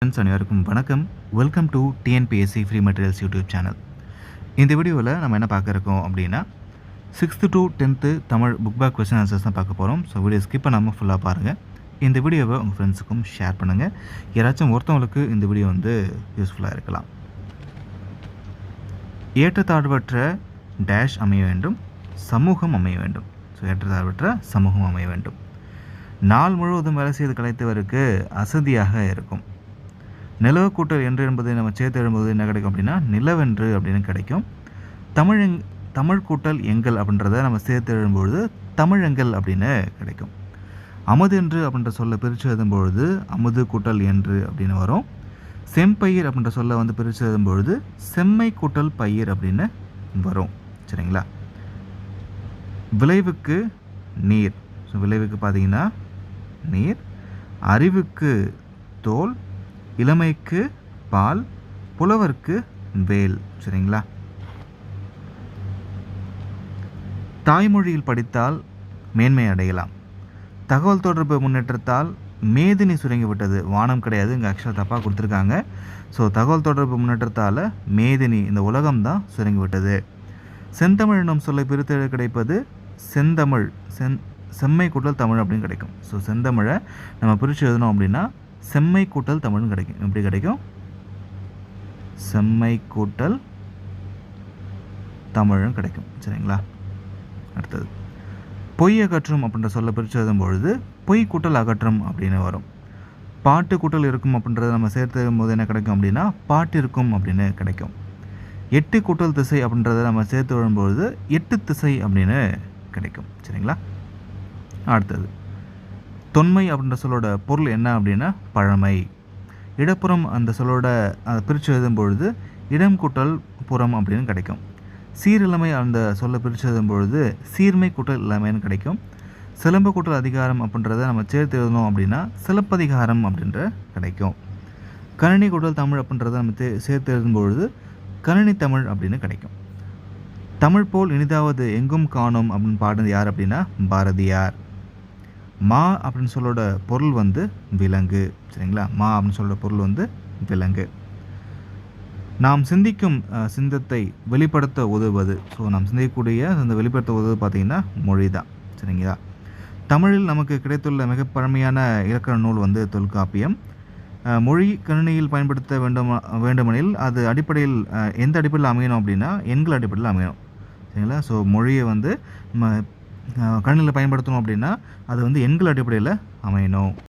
Friends அனைவருக்கும் வணக்கம். Welcome to TNPSC free materials YouTube channel. இந்த வீடியோவில் நம்ம என்ன பார்க்க இருக்கோம் அப்படின்னா 6th to 10th Tamil book back question answers தான் பார்க்க போகிறோம். ஸோ வீடியோ ஸ்கிப் பண்ணாமல் ஃபுல்லாக பாருங்கள். இந்த வீடியோவை உங்கள் ஃப்ரெண்ட்ஸுக்கும் ஷேர் பண்ணுங்கள். யாராச்சும் ஒருத்தவங்களுக்கு இந்த வீடியோ யூஸ்ஃபுல்லாக இருக்கலாம். ஏற்றத்தாழ்வற்ற டேஷ் அமைய வேண்டும், சமூகம் அமைய வேண்டும். ஸோ ஏற்றத்தாழ்வற்ற சமூகம் அமைய வேண்டும். நாள் முழுவதும் வேலை செய்து கலைத்தவருக்கு அசதியாக இருக்கும். நிலவு கூட்டல் என்று என்பதை நம்ம சேர்த்து எழும்போது என்ன கிடைக்கும் அப்படின்னா நிலவென்று அப்படின்னு கிடைக்கும். தமிழ் கூட்டல் எங்கள் அப்படின்றத நம்ம சேர்த்து எழும்பொழுது தமிழெங்கள் அப்படின்னு கிடைக்கும். அமுது என்று அப்படின்ற சொல்ல பிரித்து எழுதும்பொழுது அமுது கூட்டல் என்று அப்படின்னு வரும். செம்பயிர் அப்படின்ற சொல்ல பிரித்து எழுதும்பொழுது செம்மை கூட்டல் பயிர் அப்படின்னு வரும். சரிங்களா? விளைவுக்கு நீர். ஸோ விளைவுக்கு பார்த்தீங்கன்னா நீர், அறிவுக்கு தோல், இளமைக்கு பால், புலவர்க்கு வேல். சரிங்களா? தாய்மொழியில் படித்தால் மேன்மை அடையலாம். தகவல் தொடர்பு முன்னேற்றத்தால் மேதினி சுருங்கிவிட்டது. வானம் கிடையாது, இங்கே ஆக்சுவலாக தப்பாக கொடுத்துருக்காங்க. ஸோ தகவல் தொடர்பு முன்னேற்றத்தால் மேதினி, இந்த உலகம்தான் சுருங்கிவிட்டது. செந்தமிழ் என்னும் சொல்லை பிரித்து கிடைப்பது செந்தமிழ். செம்மை கூட்டல் தமிழ் அப்படின்னு கிடைக்கும். ஸோ செந்தமிழை நம்ம பிரித்து எழுதணும் அப்படின்னா செம்மை கூட்டல் தமிழ்னு கிடைக்கும். எப்படி கிடைக்கும்? செம்மை கூட்டல் தமிழ்னு கிடைக்கும். சரிங்களா? அடுத்தது பொய் அகற்றும் அப்படின்ற சொல்ல பிரித்து எழுதும்பொழுது பொய் கூட்டல் அகற்றும் அப்படின்னு வரும். பாட்டு கூட்டல் இருக்கும் அப்படின்றத நம்ம சேர்த்து எழுதும்போது என்ன கிடைக்கும் அப்படின்னா பாட்டு இருக்கும் அப்படின்னு கிடைக்கும். எட்டு கூட்டல் திசை அப்படின்றத நம்ம சேர்த்து எழுதும்பொழுது எட்டு திசை அப்படின்னு கிடைக்கும். சரிங்களா? அடுத்தது தொன்மை அப்படின்ற சொல்லோட பொருள் என்ன அப்படின்னா பழமை. இடப்புறம் அந்த சொல்லோட பிரித்து எழுதும் பொழுது இடம் கூட்டல் புறம் அப்படின்னு கிடைக்கும். சீரிழமை அந்த சொல்ல பிரித்து எழுதும் பொழுது சீர்மை கூட்டல் இளமைன்னு கிடைக்கும். சிலம்பு கூட்டல் அதிகாரம் அப்படின்றத நம்ம சேர்த்து எழுதணும் அப்படின்னா சிலப்பதிகாரம் அப்படின்ற கிடைக்கும். கணினி கூட்டல் தமிழ் அப்படின்றத நம்ம சேர்த்து எழுதும் பொழுது கணினி தமிழ் அப்படின்னு கிடைக்கும். தமிழ் போல் இனிதாவது எங்கும் காணும் அப்படின்னு பாடுறது யார் அப்படின்னா பாரதியார். மா அப்படின்னு சொல்லோட பொருள் விலங்கு. சரிங்களா? மா அப்படின்னு சொல்கிற பொருள் விலங்கு. நாம் சிந்திக்கும் சிந்தத்தை வெளிப்படுத்த உதவுவது. ஸோ நாம் சிந்திக்கக்கூடிய அந்த வெளிப்படுத்த உதவுவது பார்த்திங்கன்னா மொழி தான். சரிங்களா? தமிழில் நமக்கு கிடைத்துள்ள மிக பழமையான இலக்கண நூல் தொல்காப்பியம். மொழி கணினியில் பயன்படுத்த வேண்டுமெனில் அது அடிப்படையில் எந்த அடிப்படையில் அமையணும் அப்படின்னா எண்கள் அடிப்படையில் அமையணும். சரிங்களா? ஸோ மொழியை நம்ம கணினியில் பயன்படுத்தணும் அப்படின்னா அது எண்கள் அடிப்படையில் அமையணும்.